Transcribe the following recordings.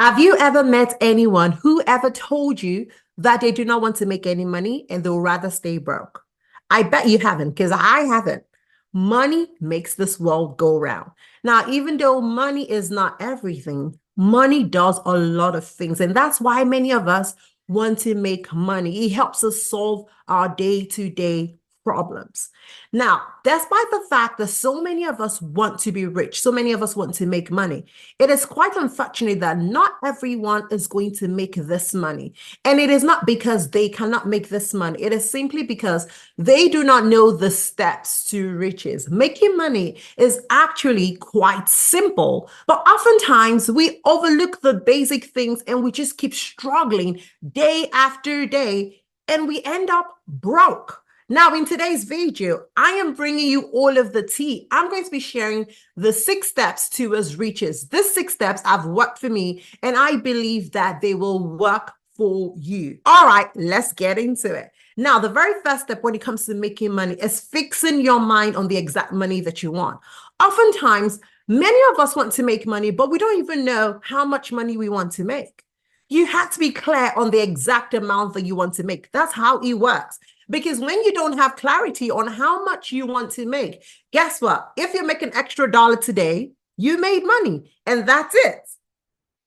Have you ever met anyone who ever told you that they do not want to make any money and they'll rather stay broke? I bet you haven't, because I haven't. Money makes this world go round. Now, even though money is not everything, money does a lot of things. And that's why many of us want to make money. It helps us solve our day-to-day problems. Now, despite the fact that so many of us want to be rich, so many of us want to make money, it is quite unfortunate that not everyone is going to make this money. And it is not because they cannot make this money. It is simply because they do not know the steps to riches. Making money is actually quite simple, but oftentimes we overlook the basic things and we just keep struggling day after day and we end up broke. Now, in today's video, I am bringing you all of the tea. I'm going to be sharing the 6 steps towards riches. These 6 steps have worked for me, and I believe that they will work for you. All right, let's get into it. Now, the very first step when it comes to making money is fixing your mind on the exact money that you want. Oftentimes, many of us want to make money, but we don't even know how much money we want to make. You have to be clear on the exact amount that you want to make. That's how it works. Because when you don't have clarity on how much you want to make, guess what? If you make an extra dollar today, you made money and that's it.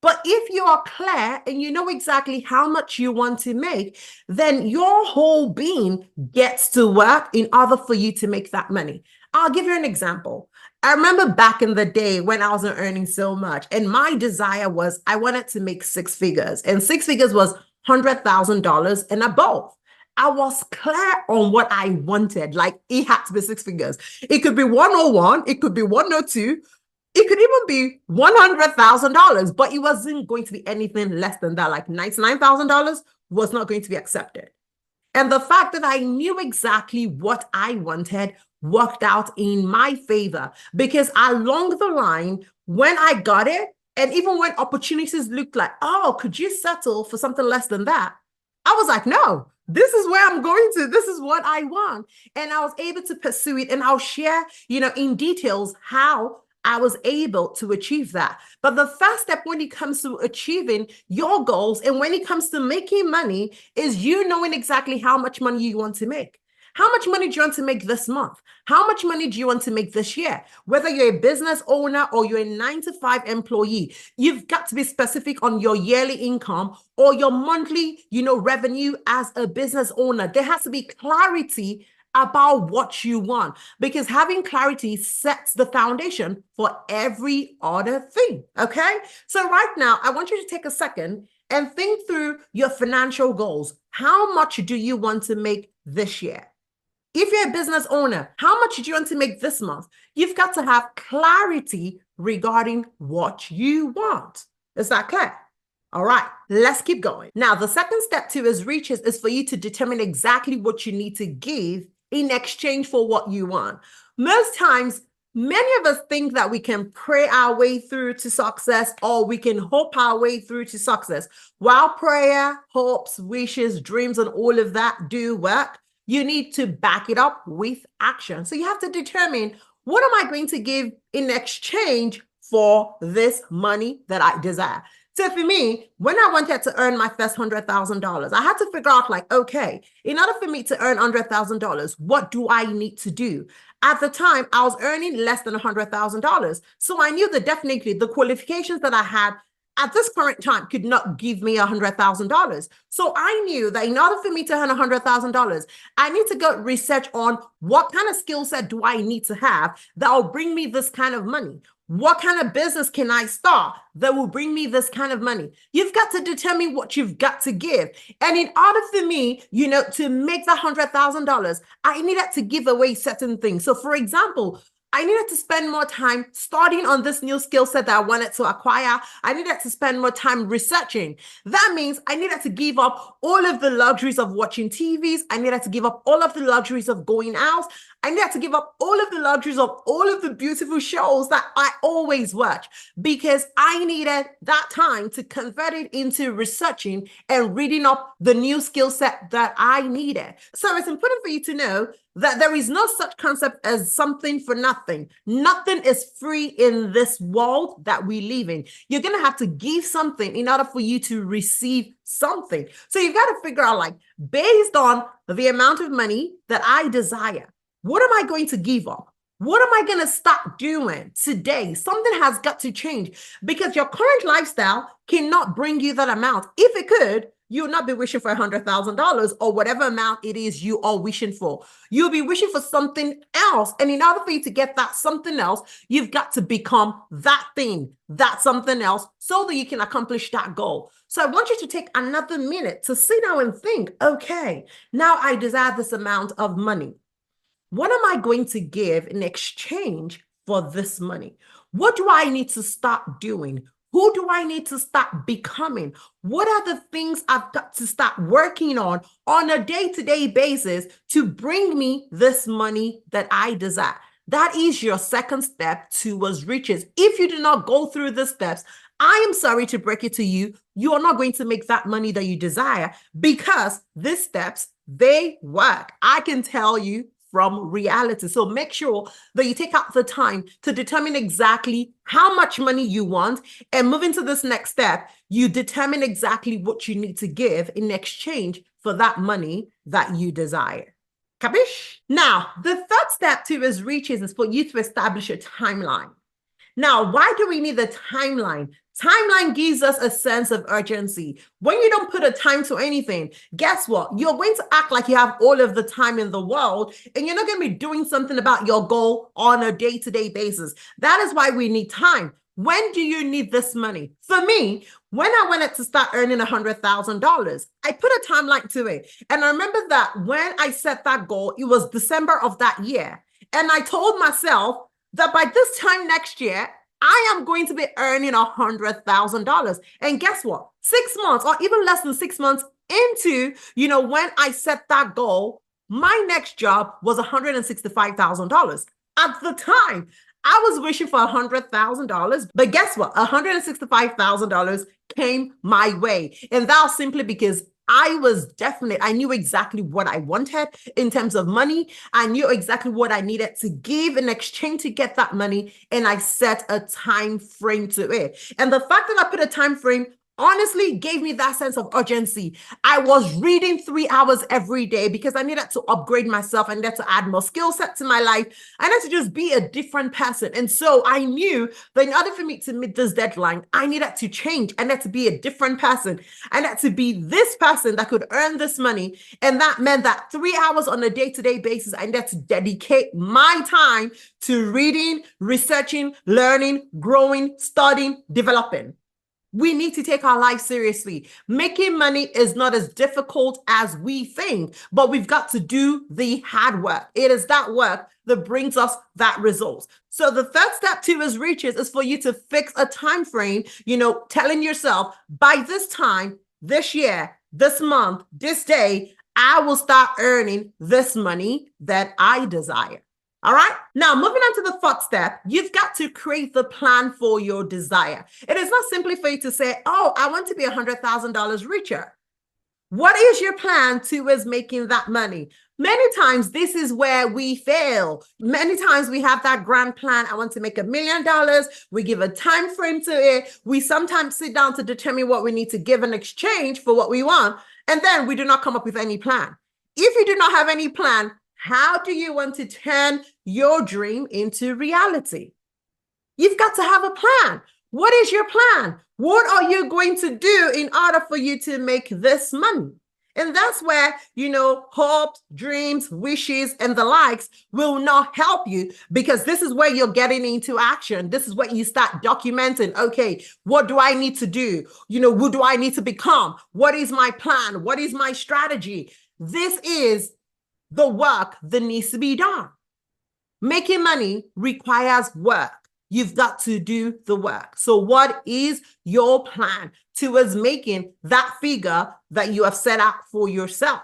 But if you are clear and you know exactly how much you want to make, then your whole being gets to work in order for you to make that money. I'll give you an example. I remember back in the day when I wasn't earning so much, and my desire was I wanted to make 6 figures, and 6 figures was $100,000 and above. I was clear on what I wanted. Like, it had to be 6 figures. It could be 101, it could be 102, it could even be $100,000, but it wasn't going to be anything less than that. Like $99,000 was not going to be accepted. And the fact that I knew exactly what I wanted worked out in my favor, because along the line, when I got it, and even when opportunities looked like, oh, could you settle for something less than that? I was like, no, this is where I'm going to. This is what I want. And I was able to pursue it. And I'll share, in details how I was able to achieve that. But the first step when it comes to achieving your goals and when it comes to making money is you knowing exactly how much money you want to make. How much money do you want to make this month? How much money do you want to make this year? Whether you're a business owner or you're a 9-to-5 employee, you've got to be specific on your yearly income or your monthly, revenue as a business owner. There has to be clarity about what you want, because having clarity sets the foundation for every other thing. Okay. So right now, I want you to take a second and think through your financial goals. How much do you want to make this year? If you're a business owner, how much do you want to make this month? You've got to have clarity regarding what you want. Is that clear? All right, let's keep going. Now, the second step towards riches is for you to determine exactly what you need to give in exchange for what you want. Most times, many of us think that we can pray our way through to success, or we can hope our way through to success. While prayer, hopes, wishes, dreams, and all of that do work, you need to back it up with action. So you have to determine, what am I going to give in exchange for this money that I desire? So for me, when I wanted to earn my first $100,000, I had to figure out, like, okay, in order for me to earn $100,000, what do I need to do? At the time, I was earning less than $100,000. So I knew that definitely the qualifications that I had at this current time could not give me $100,000. So I knew that in order for me to earn $100,000, I need to go research on what kind of skill set do I need to have that will bring me this kind of money. What kind of business can I start that will bring me this kind of money? You've got to determine what you've got to give. And in order for me, to make that $100,000, I needed to give away certain things. So for example, I needed to spend more time studying on this new skill set that I wanted to acquire. I needed to spend more time researching. That means I needed to give up all of the luxuries of watching TVs. I needed to give up all of the luxuries of going out. I needed to give up all of the luxuries of all of the beautiful shows that I always watch, because I needed that time to convert it into researching and reading up the new skill set that I needed. So it's important for you to know that there is no such concept as something for nothing. Nothing is free in this world that we live in. You're going to have to give something in order for you to receive something. So you've got to figure out, like, based on the amount of money that I desire, what am I going to give up? What am I going to start doing today? Something has got to change, because your current lifestyle cannot bring you that amount. If it could, you'll not be wishing for $100,000 or whatever amount it is you are wishing for. You'll be wishing for something else. And in order for you to get that something else, you've got to become that thing, that something else, so that you can accomplish that goal. So I want you to take another minute to sit down and think, okay, now I desire this amount of money. What am I going to give in exchange for this money? What do I need to start doing? Who do I need to start becoming? What are the things I've got to start working on a day-to-day basis to bring me this money that I desire? That is your second step towards riches. If you do not go through the steps, I am sorry to break it to you, you are not going to make that money that you desire, because these steps, they work. I can tell you from reality. So make sure that you take out the time to determine exactly how much money you want, and moving to this next step, you determine exactly what you need to give in exchange for that money that you desire. Capish? Now, the third step towards riches is for you to establish a timeline. Now, why do we need the timeline? Timeline gives us a sense of urgency. When you don't put a time to anything, guess what? You're going to act like you have all of the time in the world, and you're not going to be doing something about your goal on a day-to-day basis. That is why we need time. When do you need this money? For me, when I wanted to start earning $100,000, I put a timeline to it. And I remember that when I set that goal, it was December of that year. And I told myself that by this time next year, I am going to be earning $100,000. And guess what? 6 months or even less than 6 months into, when I set that goal, my next job was $165,000. At the time, I was wishing for $100,000, but guess what? $165,000 came my way. And that was simply because I knew exactly what I wanted in terms of money. I knew exactly what I needed to give in exchange to get that money. And I set a time frame to it. And the fact that I put a time frame honestly gave me that sense of urgency. I was reading 3 hours every day because I needed to upgrade myself. I needed to add more skill set to my life. I needed to just be a different person. And so I knew that in order for me to meet this deadline, I needed to change. I needed to be a different person. I needed to be this person that could earn this money. And that meant that 3 hours on a day-to-day basis, I needed to dedicate my time to reading, researching, learning, growing, studying, developing. We need to take our life seriously. Making money is not as difficult as we think, but we've got to do the hard work. It is that work that brings us that result. So the third step towards riches is for you to fix a time frame, telling yourself, by this time, this year, this month, this day, I will start earning this money that I desire. All right. Now, moving on to the fourth step, you've got to create the plan for your desire. It is not simply for you to say, oh, I want to be $100,000 richer. What is your plan towards making that money? Many times, this is where we fail. Many times we have that grand plan. I want to make $1 million. We give a time frame to it. We sometimes sit down to determine what we need to give in exchange for what we want. And then we do not come up with any plan. If you do not have any plan, how do you want to turn your dream into reality? You've got to have a plan. What is your plan? What are you going to do in order for you to make this money? And that's where, hopes, dreams, wishes, and the likes will not help you, because this is where you're getting into action. This is what you start documenting. Okay, what do I need to do? Who do I need to become? What is my plan? What is my strategy? This is the work that needs to be done. Making money requires work. You've got to do the work. So what is your plan towards making that figure that you have set out for yourself?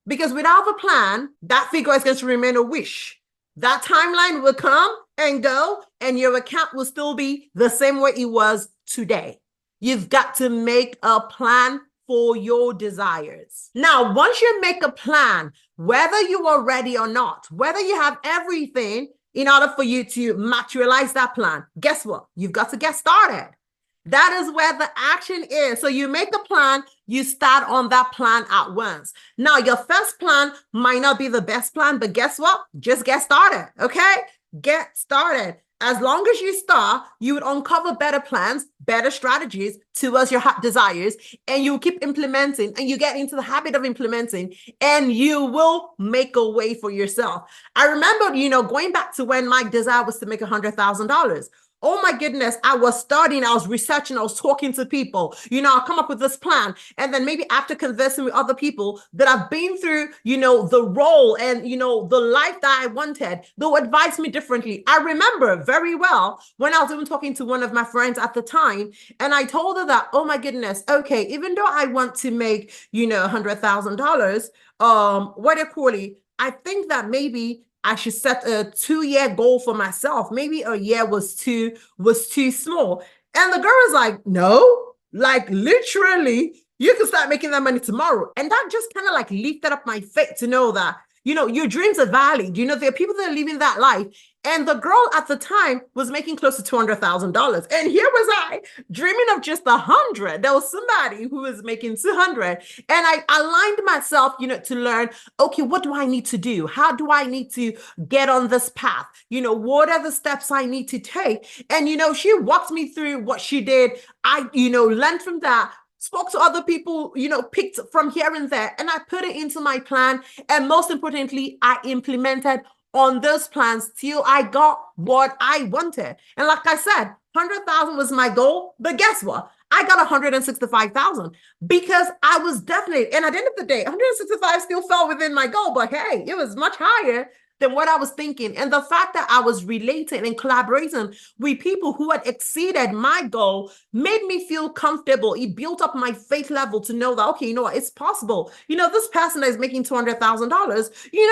Because without a plan, that figure is going to remain a wish. That timeline will come and go, and your account will still be the same way it was today. You've got to make a plan for your desires. Now, once you make a plan, whether you are ready or not, whether you have everything in order for you to materialize that plan, guess what? You've got to get started. That is where the action is. So you make a plan, you start on that plan at once. Now, your first plan might not be the best plan, but guess what? Just get started, okay? Get started. As long as you start, you would uncover better plans, better strategies towards your desires, and you keep implementing and you get into the habit of implementing, and you will make a way for yourself. I remember, going back to when my desire was to make $100,000. Oh my goodness, I was studying, I was researching, I was talking to people. I'll come up with this plan. And then maybe after conversing with other people that have been through, the role and, the life that I wanted, they'll advise me differently. I remember very well when I was even talking to one of my friends at the time, and I told her that, oh my goodness, okay, even though I want to make, $100,000, what do you call it? I think that maybe I should set a 2-year goal for myself. Maybe a year was too small. And the girl was like, no, like literally, you can start making that money tomorrow. And that just kind of like lifted up my faith to know that, your dreams are valid. There are people that are living that life. And the girl at the time was making close to $200,000. And here was I dreaming of just 100. There was somebody who was making 200. And I aligned myself, to learn, okay, what do I need to do? How do I need to get on this path? What are the steps I need to take? And, she walked me through what she did. I, learned from that, spoke to other people, picked from here and there, and I put it into my plan. And most importantly, I implemented on those plans till I got what I wanted. And like I said, 100,000 was my goal, but guess what? I got 165,000 because I was definitely, and at the end of the day, 165 still fell within my goal, but hey, it was much higher than what I was thinking. And the fact that I was relating and collaborating with people who had exceeded my goal made me feel comfortable. It built up my faith level to know that, okay, what, it's possible. This person that is making $200,000,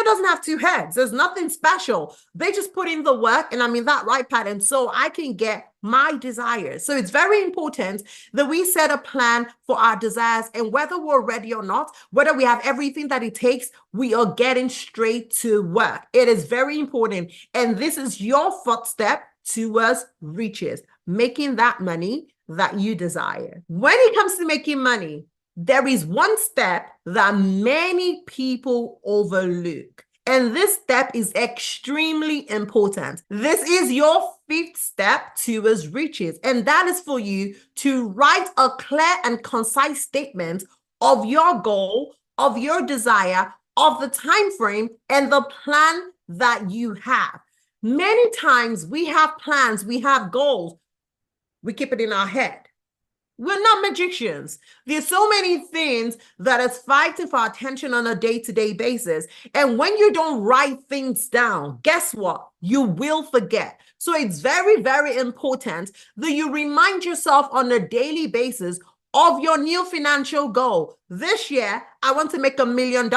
doesn't have two heads. There's nothing special. They just put in the work and I'm in that right pattern so I can get my desires. So it's very important that we set a plan for our desires, and whether we're ready or not, whether we have everything that it takes, we are getting straight to work. It is very important. And this is your first step towards riches, making that money that you desire. When it comes to making money, there is one step that many people overlook. And this step is extremely important. This is your 5th step towards riches. And that is for you to write a clear and concise statement of your goal, of your desire, of the time frame, and the plan that you have. Many times we have plans, we have goals, we keep it in our head. We're not magicians. There's so many things that is fighting for attention on a day-to-day basis. And when you don't write things down, guess what? You will forget. So it's very, very important that you remind yourself on a daily basis of your new financial goal. This year, I want to make $1 million.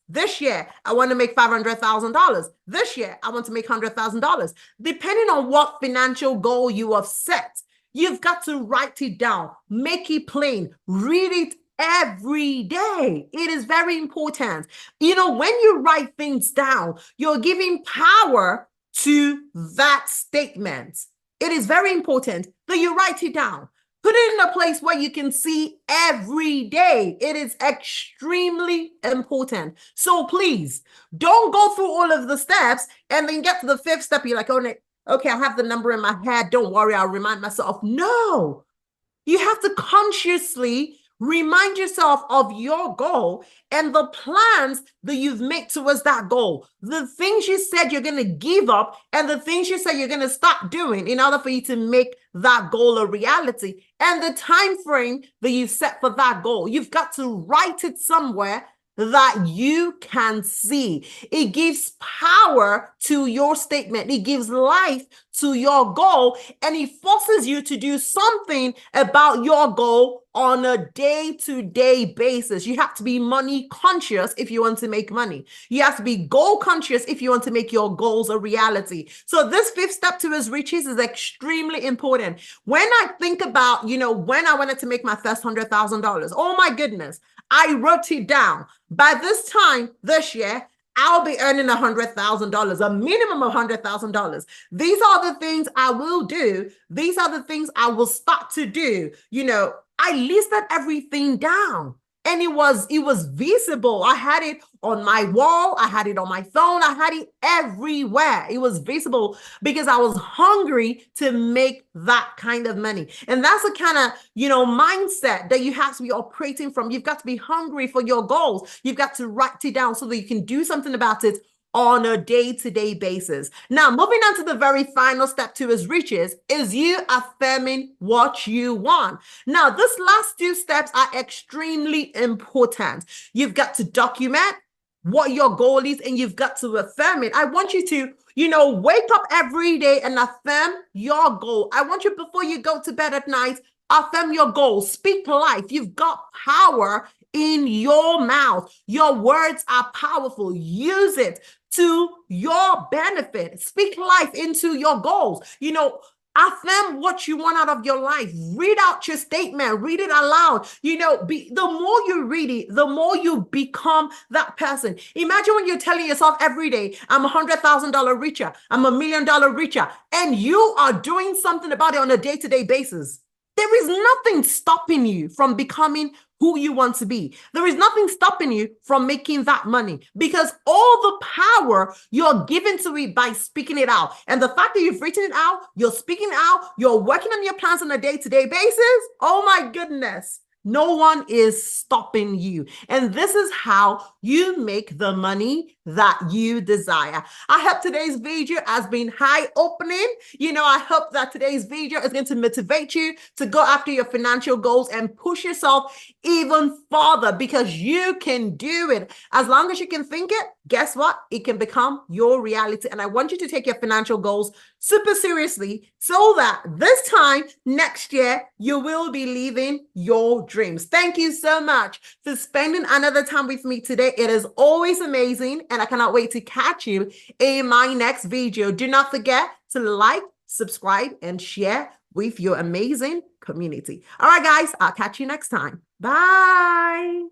This year, I want to make $500,000. This year, I want to make $100,000. Depending on what financial goal you have set, you've got to write it down, make it plain, read it every day. It is very important. When you write things down, you're giving power to that statement. It is very important that you write it down. Put it in a place where you can see every day. It is extremely important. So please, don't go through all of the steps and then get to the 5th step. You're like, oh, okay, I have the number in my head. Don't worry, I'll remind myself. No, you have to consciously remind yourself of your goal and the plans that you've made towards that goal. The things you said you're going to give up and the things you said you're going to stop doing in order for you to make that goal a reality, and the time frame that you set for that goal. You've got to write it somewhere that you can see. It gives power to your statement. It gives life to your goal, and it forces you to do something about your goal on a day-to-day basis. You have to be money conscious if you want to make money. You have to be goal conscious if you want to make your goals a reality. So this 5th step towards riches is extremely important. When I think about, when I wanted to make my first $100,000, oh my goodness, I wrote it down. By this time this year, I'll be earning $100,000, a minimum of $100,000. These are the things I will do. These are the things I will start to do. I listed everything down. And it was visible. I had it on my wall. I had it on my phone. I had it everywhere. It was visible because I was hungry to make that kind of money. And that's the kind of, mindset that you have to be operating from. You've got to be hungry for your goals. You've got to write it down so that you can do something about it on a day-to-day basis. Now, moving on to the very final step towards riches is you affirming what you want. Now, this last two steps are extremely important. You've got to document what your goal is and you've got to affirm it. I want you to, wake up every day and affirm your goal. I want you, before you go to bed at night, affirm your goal. Speak life. You've got power in your mouth. Your words are powerful. Use it to your benefit. Speak life into your goals. Affirm what you want out of your life. Read out your statement. Read it aloud. The more you read it, the more you become that person. Imagine when you're telling yourself every day, I'm $100,000 richer. I'm $1,000,000 richer. And you are doing something about it on a day-to-day basis. There is nothing stopping you from becoming who you want to be. There is nothing stopping you from making that money because all the power you're given to it by speaking it out. And the fact that you've written it out, you're speaking it out, you're working on your plans on a day-to-day basis. Oh my goodness. No one is stopping you. And this is how you make the money that you desire. I hope today's video has been eye-opening. I hope that today's video is going to motivate you to go after your financial goals and push yourself even further because you can do it. As long as you can think it, guess what? It can become your reality. And I want you to take your financial goals super seriously so that this time next year, you will be living your dreams. Thank you so much for spending another time with me today. It is always amazing. And I cannot wait to catch you in my next video. Do not forget to like, subscribe, and share with your amazing community. All right, guys, I'll catch you next time. Bye.